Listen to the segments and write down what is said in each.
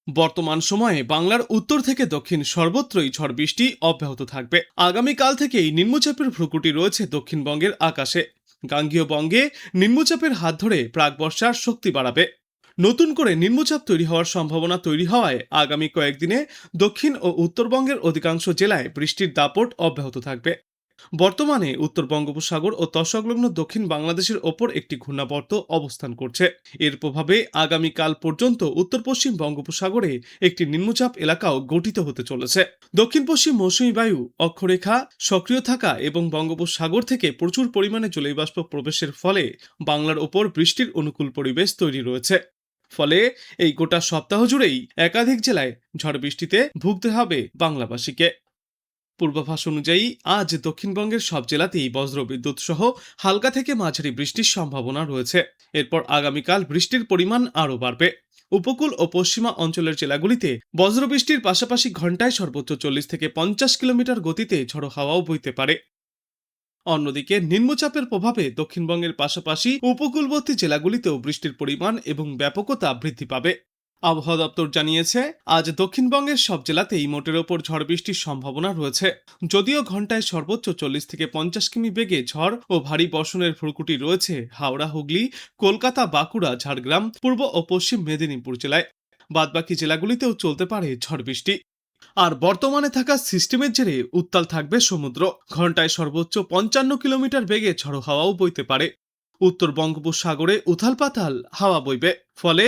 বর্তমান সময়ে বাংলার উত্তর থেকে দক্ষিণ সর্বত্রই ঝড় বৃষ্টি অব্যাহত থাকবে। আগামীকাল থেকেই নিম্নচাপের ভ্রুকুটি রয়েছে দক্ষিণবঙ্গের আকাশে। গাঙ্গেয় বঙ্গে নিম্নচাপের হাত ধরে প্রাক বর্ষার শক্তি বাড়াবে। নতুন করে নিম্নচাপ তৈরি হওয়ার সম্ভাবনা তৈরি হওয়ায় আগামী কয়েকদিনে দক্ষিণ ও উত্তরবঙ্গের অধিকাংশ জেলায় বৃষ্টির দাপট অব্যাহত থাকবে। বর্তমানে উত্তর বঙ্গোপসাগর ও তৎসংলগ্ন দক্ষিণ বাংলাদেশের ওপর একটি ঘূর্ণাবর্ত অবস্থান করছে। এর প্রভাবে আগামীকাল পর্যন্ত উত্তর পশ্চিম বঙ্গোপসাগরে একটি নিম্নচাপ এলাকাও গঠিত হতে চলেছে। দক্ষিণ পশ্চিম মৌসুমী বায়ু অক্ষরেখা সক্রিয় থাকা এবং বঙ্গোপসাগর থেকে প্রচুর পরিমাণে জলীয়বাষ্প প্রবেশের ফলে বাংলার ওপর বৃষ্টির অনুকূল পরিবেশ তৈরি রয়েছে। ফলে এই গোটা সপ্তাহ জুড়েই একাধিক জেলায় ঝড় বৃষ্টিতে ভুগতে হবে বাংলাবাসীকে। পূর্বাভাস অনুযায়ী আজ দক্ষিণবঙ্গের সব জেলাতেই বজ্রবিদ্যুৎ সহ হালকা থেকে মাঝারি বৃষ্টির সম্ভাবনা রয়েছে। এরপর আগামীকাল বৃষ্টির পরিমাণ আরও বাড়বে। উপকূল ও পশ্চিমা অঞ্চলের জেলাগুলিতে বজ্রবৃষ্টির পাশাপাশি ঘন্টায় সর্বোচ্চ 40 থেকে 50 কিলোমিটার গতিতে ঝড়ো হাওয়াও বইতে পারে। অন্যদিকে নিম্নচাপের প্রভাবে দক্ষিণবঙ্গের পাশাপাশি উপকূলবর্তী জেলাগুলিতেও বৃষ্টির পরিমাণ এবং ব্যাপকতা বৃদ্ধি পাবে। আবহাওয়া দপ্তর জানিয়েছে, আজ দক্ষিণবঙ্গের সব জেলাতেই মোটের ওপর ঝড় বৃষ্টির সম্ভাবনা রয়েছে। যদিও ঘন্টায় সর্বোচ্চ 40 থেকে 50 কিমি বেগে ঝড় ও ভারী বর্ষণের ভ্রুকুটি রয়েছে হাওড়া, হুগলি, কলকাতা, বাঁকুড়া, ঝাড়গ্রাম, পূর্ব ও পশ্চিম মেদিনীপুর জেলায়। বাদবাকি জেলাগুলিতেও চলতে পারে ঝড় বৃষ্টি। আর বর্তমানে থাকা সিস্টেমের জেরে উত্তাল থাকবে সমুদ্র। ঘন্টায় সর্বোচ্চ 55 কিলোমিটার বেগে ঝড়ো হাওয়াও বইতে পারে। উত্তর বঙ্গোপসাগরে উথাল পাতাল হাওয়া বইবে। ফলে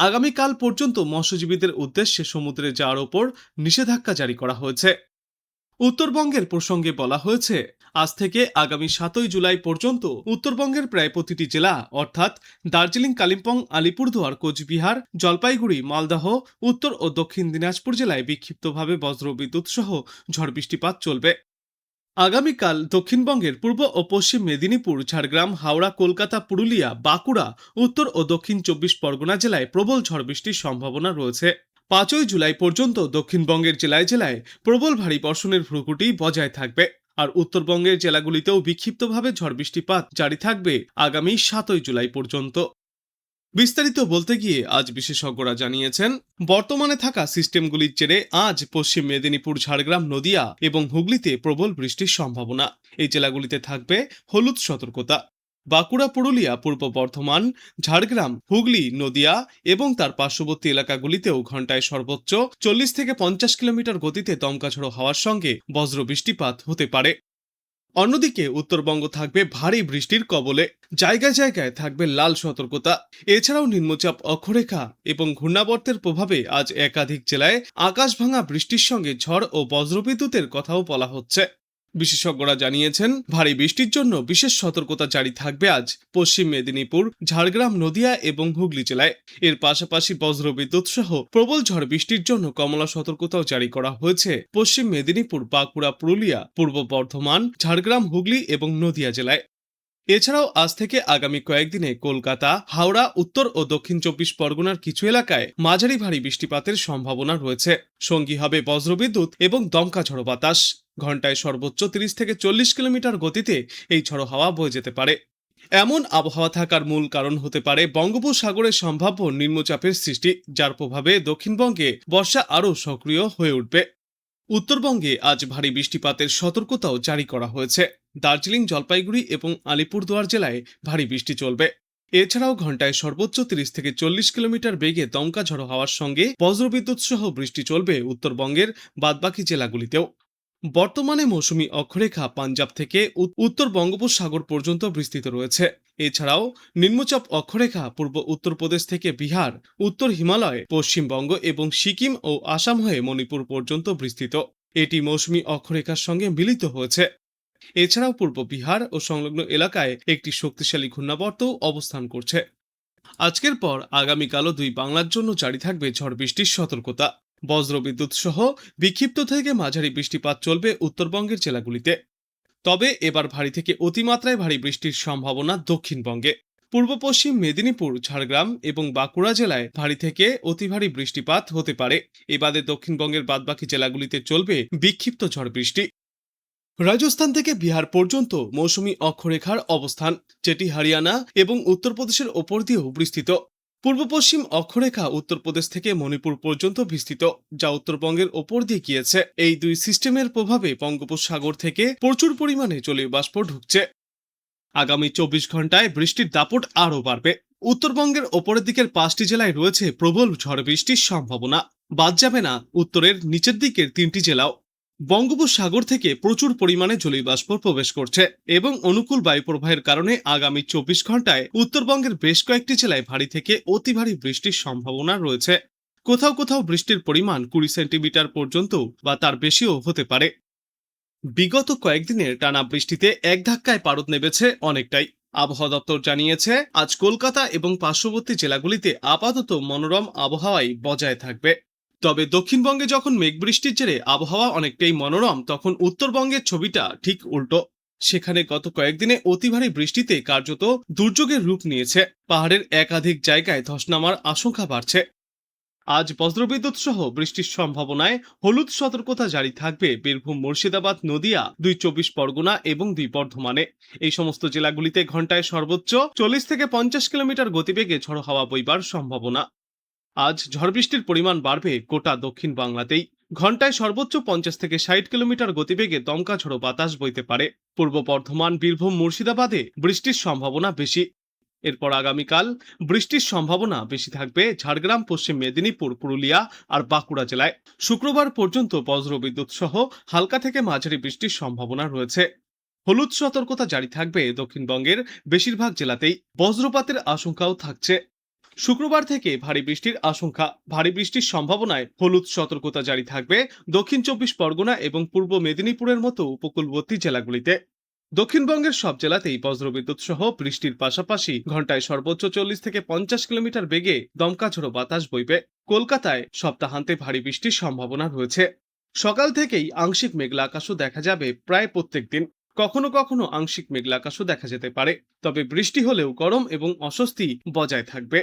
আগামীকাল পর্যন্ত মৎস্যজীবীদের উদ্দেশ্যে সমুদ্রে যাওয়ার ওপর নিষেধাজ্ঞা জারি করা হয়েছে। উত্তরবঙ্গের প্রসঙ্গে বলা হয়েছে, আজ থেকে আগামী 7 জুলাই পর্যন্ত উত্তরবঙ্গের প্রায় প্রতিটি জেলা অর্থাৎ দার্জিলিং, কালিম্পং, আলিপুরদুয়ার, কোচবিহার, জলপাইগুড়ি, মালদহ, উত্তর ও দক্ষিণ দিনাজপুর জেলায় বিক্ষিপ্তভাবে বজ্রবিদ্যুৎ সহ ঝড় বৃষ্টিপাত চলবে। আগামীকাল দক্ষিণবঙ্গের পূর্ব ও পশ্চিম মেদিনীপুর, ঝাড়গ্রাম, হাওড়া, কলকাতা, পুরুলিয়া, বাঁকুড়া, উত্তর ও দক্ষিণ 24 পরগনা জেলায় প্রবল ঝড় বৃষ্টির সম্ভাবনা রয়েছে। 5 জুলাই পর্যন্ত দক্ষিণবঙ্গের জেলায় জেলায় প্রবল ভারী বর্ষণের ভ্রুকুটি বজায় থাকবে। আর উত্তরবঙ্গের জেলাগুলিতেও বিক্ষিপ্তভাবে ঝড় বৃষ্টিপাত জারি থাকবে আগামী 7 জুলাই পর্যন্ত। বিস্তারিত বলতে গিয়ে আজ বিশেষজ্ঞরা জানিয়েছেন, বর্তমানে থাকা সিস্টেমগুলির জেরে আজ পশ্চিম মেদিনীপুর, ঝাড়গ্রাম, নদিয়া এবং হুগলিতে প্রবল বৃষ্টির সম্ভাবনা। এই জেলাগুলিতে থাকবে হলুদ সতর্কতা। বাঁকুড়া, পুরুলিয়া, পূর্ব বর্ধমান, ঝাড়গ্রাম, হুগলি, নদিয়া এবং তার পার্শ্ববর্তী এলাকাগুলিতেও ঘন্টায় সর্বোচ্চ 40 থেকে 50 কিলোমিটার গতিতে দমকা ঝড়ো হাওয়ার সঙ্গে বজ্র বৃষ্টিপাত হতে পারে। অন্যদিকে উত্তরবঙ্গ থাকবে ভারী বৃষ্টির কবলে। জায়গায় জায়গায় থাকবে লাল সতর্কতা। এছাড়াও নিম্নচাপ অক্ষরেখা এবং ঘূর্ণাবর্তের প্রভাবে আজ একাধিক জেলায় আকাশ ভাঙা বৃষ্টির সঙ্গে ঝড় ও বজ্রবিদ্যুতের কথাও বলা হচ্ছে। বিশেষজ্ঞরা জানিয়েছেন, ভারী বৃষ্টির জন্য বিশেষ সতর্কতা জারি থাকবে আজ পশ্চিম মেদিনীপুর, ঝাড়গ্রাম, নদিয়া এবং হুগলি জেলায়। এর পাশাপাশি বজ্রবিদ্যুৎ সহ প্রবল ঝড় বৃষ্টির জন্য কমলা সতর্কতাও জারি করা হয়েছে পশ্চিম মেদিনীপুর, বাঁকুড়া, পুরুলিয়া, পূর্ব বর্ধমান, ঝাড়গ্রাম, হুগলি এবং নদিয়া জেলায়। এছাড়াও আজ থেকে আগামী কয়েকদিনে কলকাতা, হাওড়া, উত্তর ও দক্ষিণ 24 পরগনার কিছু এলাকায় মাঝারি ভারী বৃষ্টিপাতের সম্ভাবনা রয়েছে। সঙ্গী হবে বজ্রবিদ্যুৎ এবং দমকা ঝড়ো বাতাস। ঘন্টায় সর্বোচ্চ 30 থেকে 40 কিলোমিটার গতিতে এই ঝড়ো হাওয়া বয়ে যেতে পারে। এমন আবহাওয়া থাকার মূল কারণ হতে পারে বঙ্গোপসাগরে সম্ভাব্য নিম্নচাপের সৃষ্টি, যার প্রভাবে দক্ষিণবঙ্গে বর্ষা আরও সক্রিয় হয়ে উঠবে। উত্তরবঙ্গে আজ ভারী বৃষ্টিপাতের সতর্কতাও জারি করা হয়েছে। দার্জিলিং, জলপাইগুড়ি এবং আলিপুরদুয়ার জেলায় ভারী বৃষ্টি চলবে। এছাড়াও ঘন্টায় সর্বোচ্চ 30 থেকে 40 কিলোমিটার বেগে দমকা ঝড়ো হাওয়ার সঙ্গে বজ্রবিদ্যুৎ সহ বৃষ্টি চলবে উত্তরবঙ্গের বাদবাকি জেলাগুলিতেও। বর্তমানে মৌসুমী অক্ষরেখা পাঞ্জাব থেকে উত্তর বঙ্গোপসাগর পর্যন্ত বিস্তৃত রয়েছে। এছাড়াও নিম্নচাপ অক্ষরেখা পূর্ব উত্তরপ্রদেশ থেকে বিহার, উত্তর হিমালয়, পশ্চিমবঙ্গ এবং সিকিম ও আসাম হয়ে মণিপুর পর্যন্ত বিস্তৃত। এটি মৌসুমী অক্ষরেখার সঙ্গে মিলিত হয়েছে। এছাড়াও পূর্ব বিহার ও সংলগ্ন এলাকায় একটি শক্তিশালী ঘূর্ণাবর্তও অবস্থান করছে। আজকের পর আগামীকালও দুই বাংলার জন্য জারি থাকবে ঝড় বৃষ্টির সতর্কতা। বজ্রবিদ্যুৎ সহ বিক্ষিপ্ত থেকে মাঝারি বৃষ্টিপাত চলবে উত্তরবঙ্গের জেলাগুলিতে। তবে এবার ভারী থেকে অতিমাত্রায় ভারী বৃষ্টির সম্ভাবনা দক্ষিণবঙ্গে। পূর্ব পশ্চিম মেদিনীপুর, ঝাড়গ্রাম এবং বাঁকুড়া জেলায় ভারী থেকে অতি ভারী বৃষ্টিপাত হতে পারে। এবারে দক্ষিণবঙ্গের বাদবাকি জেলাগুলিতে চলবে বিক্ষিপ্ত ঝড় বৃষ্টি। রাজস্থান থেকে বিহার পর্যন্ত মৌসুমী অক্ষরেখার অবস্থান, যেটি হরিয়ানা এবং উত্তরপ্রদেশের ওপর দিয়েও বিস্তৃত। পূর্ব পশ্চিম অক্ষরেখা উত্তরপ্রদেশ থেকে মণিপুর পর্যন্ত বিস্তৃত, যা উত্তরবঙ্গের ওপর দিয়ে গিয়েছে। এই দুই সিস্টেমের প্রভাবে বঙ্গোপসাগর থেকে প্রচুর পরিমাণে জলীয় বাষ্প ঢুকছে। আগামী 24 ঘন্টায় বৃষ্টির দাপট আরও বাড়বে। উত্তরবঙ্গের ওপরের দিকের 5টি জেলায় রয়েছে প্রবল ঝড় বৃষ্টির সম্ভাবনা। বাদ যাবে না উত্তরের নিচের দিকের 3টি জেলাও। বঙ্গোপসাগর থেকে প্রচুর পরিমাণে জলীয় বাষ্প প্রবেশ করছে এবং অনুকূল বায়ু প্রবাহের কারণে আগামী 24 ঘন্টায় উত্তরবঙ্গের বেশ কয়েকটি জেলায় ভারী থেকে অতি ভারী বৃষ্টির সম্ভাবনা রয়েছে। কোথাও কোথাও বৃষ্টির পরিমাণ 20 সেন্টিমিটার পর্যন্ত বা তার বেশিও হতে পারে। বিগত কয়েকদিনের টানা বৃষ্টিতে এক ধাক্কায় পারদ নেমেছে অনেকটাই। আবহাওয়া দপ্তর জানিয়েছে, আজ কলকাতা এবং পার্শ্ববর্তী জেলাগুলিতে আপাতত মনোরম আবহাওয়াই বজায় থাকবে। তবে দক্ষিণবঙ্গে যখন মেঘবৃষ্টির জেরে আবহাওয়া অনেকটাই মনোরম, তখন উত্তরবঙ্গের ছবিটা ঠিক উল্টো। সেখানে গত কয়েকদিনে অতি ভারী বৃষ্টিতে কার্যত দুর্যোগের রূপ নিয়েছে। পাহাড়ের একাধিক জায়গায় ধস নামার আশঙ্কা বাড়ছে। আজ বজ্রবিদ্যুৎ সহ বৃষ্টির সম্ভাবনায় হলুদ সতর্কতা জারি থাকবে বীরভূম, মুর্শিদাবাদ, নদিয়া, 24 পরগনা এবং বর্ধমানে। এই সমস্ত জেলাগুলিতে ঘন্টায় সর্বোচ্চ 40 থেকে 50 কিলোমিটার গতিবেগে ঝড়ো হাওয়া বইবার সম্ভাবনা। আজ ঝড় বৃষ্টির পরিমাণ বাড়বে গোটা দক্ষিণ বাংলাতেই। ঘন্টায় সর্বোচ্চ 50 থেকে 60 কিলোমিটার গতিবেগে দমকা ঝড়ো বাতাস বইতে পারে। পূর্ব বর্ধমান, বীরভূম, মুর্শিদাবাদে বৃষ্টির সম্ভাবনা বেশি। এরপর আগামীকাল বৃষ্টির সম্ভাবনা বেশি থাকবে ঝাড়গ্রাম, পশ্চিম মেদিনীপুর, পুরুলিয়া আর বাঁকুড়া জেলায়। শুক্রবার পর্যন্ত বজ্রবিদ্যুৎ সহ হালকা থেকে মাঝারি বৃষ্টির সম্ভাবনা রয়েছে। হলুদ সতর্কতা জারি থাকবে দক্ষিণবঙ্গের বেশিরভাগ জেলাতেই। বজ্রপাতের আশঙ্কাও থাকছে। শুক্রবার থেকে ভারী বৃষ্টির আশঙ্কা। ভারী বৃষ্টির সম্ভাবনায় হলুদ সতর্কতা জারি থাকবে দক্ষিণ 24 পরগনা এবং পূর্ব মেদিনীপুরের মতো উপকূলবর্তী জেলাগুলিতে। দক্ষিণবঙ্গের সব জেলাতেই বজ্রবিদ্যুৎ সহ বৃষ্টির পাশাপাশি ঘন্টায় সর্বোচ্চ 40 থেকে 50 কিলোমিটার বেগে দমকা ঝড়ো বাতাস বইবে। কলকাতায় সপ্তাহান্তে ভারী বৃষ্টির সম্ভাবনা রয়েছে। সকাল থেকেই আংশিক মেঘলা আকাশও দেখা যাবে প্রায় প্রত্যেক দিন। কখনো কখনো আংশিক মেঘলা আকাশও দেখা যেতে পারে, তবে বৃষ্টি হলেও গরম এবং অস্বস্তি বজায় থাকবে।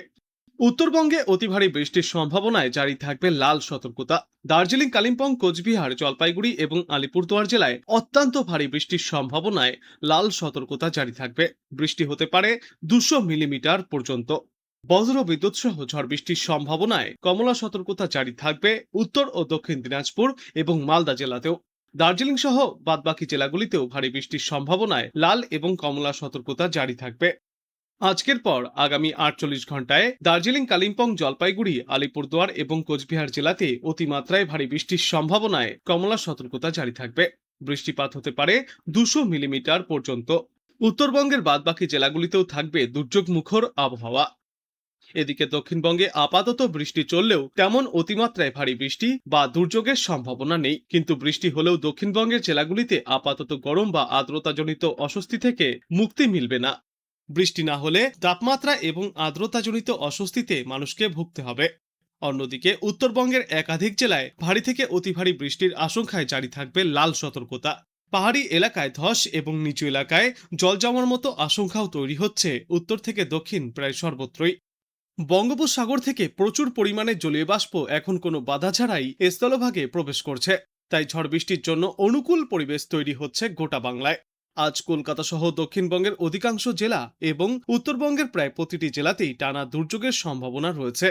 উত্তরবঙ্গে অতি ভারী বৃষ্টির সম্ভাবনায় জারি থাকবে লাল সতর্কতা। দার্জিলিং, কালিম্পং, কোচবিহার, জলপাইগুড়ি এবং আলিপুরদুয়ার জেলায় অত্যন্ত ভারী বৃষ্টির সম্ভাবনায় লাল সতর্কতা জারি থাকবে। বৃষ্টি হতে পারে 200 মিলিমিটার পর্যন্ত। বজ্র বিদ্যুৎ সহ ঝড় বৃষ্টির সম্ভাবনায় কমলা সতর্কতা জারি থাকবে উত্তর ও দক্ষিণ দিনাজপুর এবং মালদা জেলাতেও। দার্জিলিং সহ বাদবাকি জেলাগুলিতেও ভারী বৃষ্টির সম্ভাবনায় লাল এবং কমলা সতর্কতা জারি থাকবে। আজকের পর আগামী 48 ঘন্টায় দার্জিলিং, কালিম্পং, জলপাইগুড়ি, আলিপুরদুয়ার এবং কোচবিহার জেলাতে অতিমাত্রায় ভারী বৃষ্টির সম্ভাবনায় কমলা সতর্কতা জারি থাকবে। বৃষ্টিপাত হতে পারে 200 মিলিমিটার পর্যন্ত। উত্তরবঙ্গের বাদবাকি জেলাগুলিতেও থাকবে দুর্যোগ মুখর আবহাওয়া। এদিকে দক্ষিণবঙ্গে আপাতত বৃষ্টি চললেও তেমন অতিমাত্রায় ভারী বৃষ্টি বা দুর্যোগের সম্ভাবনা নেই। কিন্তু বৃষ্টি হলেও দক্ষিণবঙ্গের জেলাগুলিতে আপাতত গরম বা আর্দ্রতাজনিত অস্বস্তি থেকে মুক্তি মিলবে না। বৃষ্টি না হলে তাপমাত্রা এবং আর্দ্রতাজনিত অস্বস্তিতে মানুষকে ভুগতে হবে। অন্যদিকে উত্তরবঙ্গের একাধিক জেলায় ভারী থেকে অতি ভারী বৃষ্টির আশঙ্কায় জারি থাকবে লাল সতর্কতা। পাহাড়ি এলাকায় ধস এবং নিচু এলাকায় জল জমার মতো আশঙ্কাও তৈরি হচ্ছে উত্তর থেকে দক্ষিণ প্রায় সর্বত্রই। বঙ্গোপসাগর থেকে প্রচুর পরিমাণে জলীয় বাষ্প এখন কোনো বাধা ছাড়াই স্থলভাগে প্রবেশ করছে। তাই ঝড় বৃষ্টির জন্য অনুকূল পরিবেশ তৈরি হচ্ছে গোটা বাংলায়। আজ কলকাতা সহ দক্ষিণবঙ্গের অধিকাংশ জেলা এবং উত্তরবঙ্গের প্রায় প্রতিটি জেলাতেই টানা দুর্যোগের সম্ভাবনা রয়েছে।